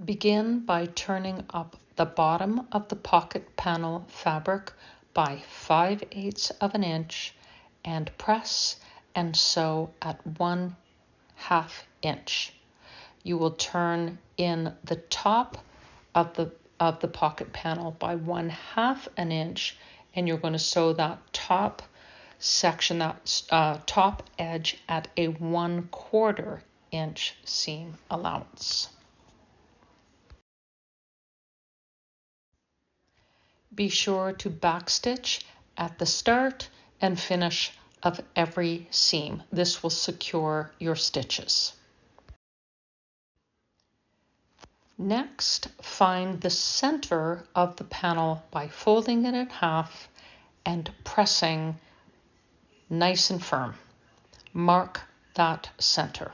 Begin by turning up the bottom of the pocket panel fabric by 5/8 of an inch and press and sew at 1/2 inch. You will turn in the top of the pocket panel by 1/2 an inch, and you're going to sew that top section, that top edge, at a 1/4 inch seam allowance. Be sure to backstitch at the start and finish of every seam. This will secure your stitches. Next, find the center of the panel by folding it in half and pressing nice and firm. Mark that center.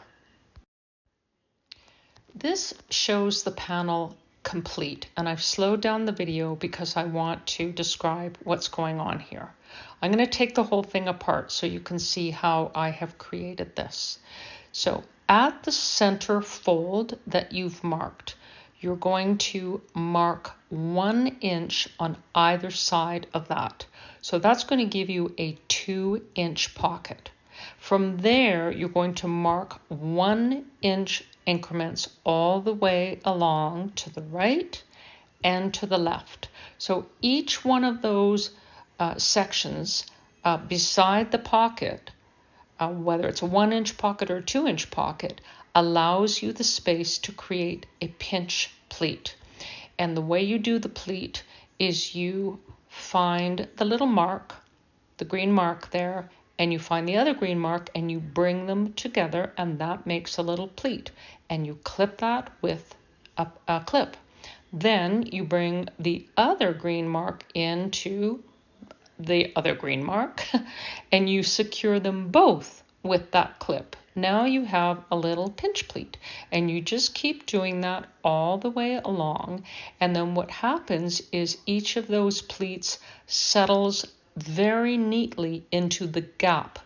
This shows the panel complete, and I've slowed down the video because I want to describe what's going on here. I'm going to take the whole thing apart so you can see how I have created this. So at the center fold that you've marked, you're going to mark 1 inch on either side of that. So that's going to give you a 2-inch pocket. From there, you're going to mark 1-inch increments all the way along to the right and to the left. So each one of those sections beside the pocket, whether it's a 1-inch pocket or a 2-inch pocket, allows you the space to create a pinch pleat. And the way you do the pleat is you find the little mark, the green mark there, and you find the other green mark and you bring them together, and that makes a little pleat. And you clip that with a clip. Then you bring the other green mark into the other green mark and you secure them both with that clip. Now you have a little pinch pleat, and you just keep doing that all the way along. And then what happens is each of those pleats settles very neatly into the gap.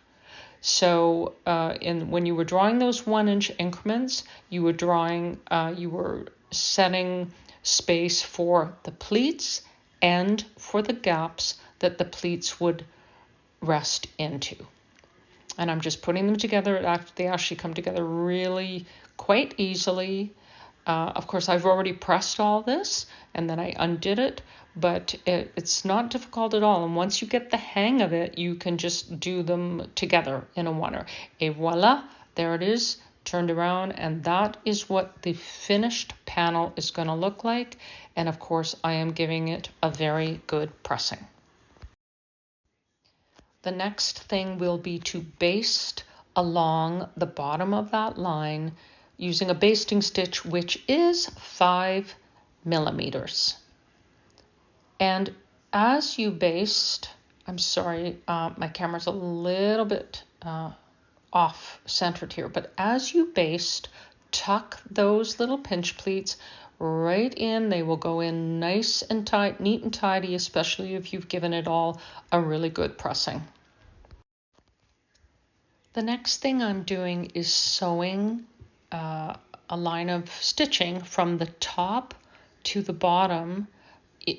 So when you were drawing those 1-inch increments, you were setting space for the pleats and for the gaps that the pleats would rest into. And I'm just putting them together. They actually come together really quite easily. Of course, I've already pressed all this and then I undid it, but it's not difficult at all. And once you get the hang of it, you can just do them together in a oneer. Et voila, there it is, turned around, and that is what the finished panel is going to look like. And of course, I am giving it a very good pressing. The next thing will be to baste along the bottom of that line using a basting stitch, which is 5 millimeters. And as you baste, I'm sorry, my camera's a little bit off-centered here, but as you baste, tuck those little pinch pleats right in. They will go in nice and tight, neat and tidy, especially if you've given it all a really good pressing. The next thing I'm doing is sewing a line of stitching from the top to the bottom,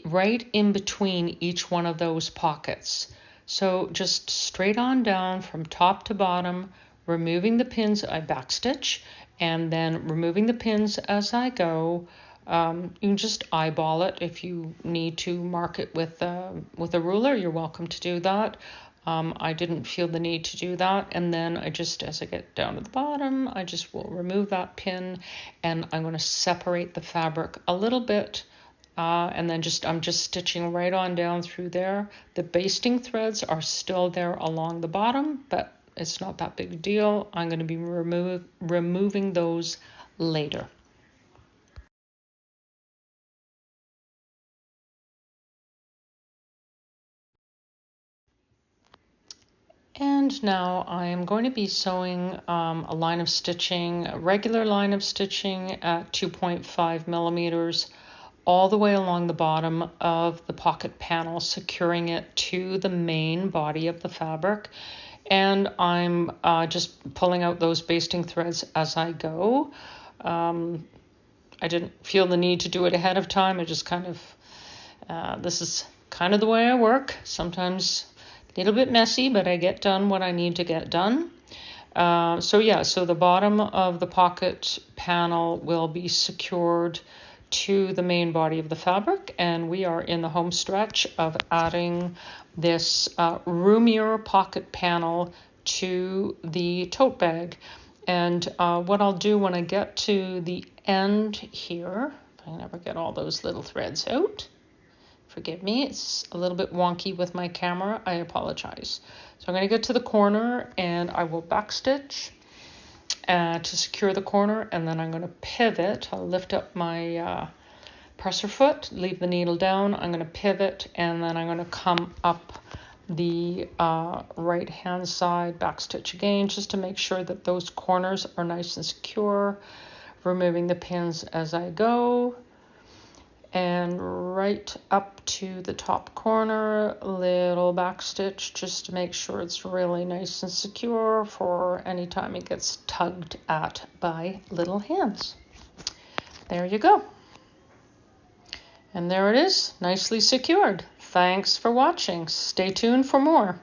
right in between each one of those pockets. So just straight on down from top to bottom, removing the pins. I backstitch and then removing the pins as I go. You can just eyeball it. If you need to mark it with a ruler, you're welcome to do that. I didn't feel the need to do that. And then as I get down to the bottom, I just will remove that pin, and I'm going to separate the fabric a little bit. And then I'm just stitching right on down through there. The basting threads are still there along the bottom, but it's not that big a deal. I'm going to be removing those later. And now I am going to be sewing a line of stitching, a regular line of stitching at 2.5 millimeters all the way along the bottom of the pocket panel, securing it to the main body of the fabric. And I'm just pulling out those basting threads as I go. I didn't feel the need to do it ahead of time. I just kind of, this is kind of the way I work. Sometimes a little bit messy, but I get done what I need to get done. So the bottom of the pocket panel will be secured to the main body of the fabric, and we are in the home stretch of adding this roomier pocket panel to the tote bag. And what I'll do when I get to the end here, if I never get all those little threads out, forgive me, it's a little bit wonky with my camera, I apologize. So I'm going to get to the corner and I will backstitch to secure the corner, and then I'm going to pivot. I'll lift up my presser foot, leave the needle down, I'm going to pivot, and then I'm going to come up the right hand side, backstitch again, just to make sure that those corners are nice and secure, removing the pins as I go. And right up to the top corner, little back stitch just to make sure it's really nice and secure for any time it gets tugged at by little hands. There you go. And there it is, nicely secured. Thanks for watching. Stay tuned for more.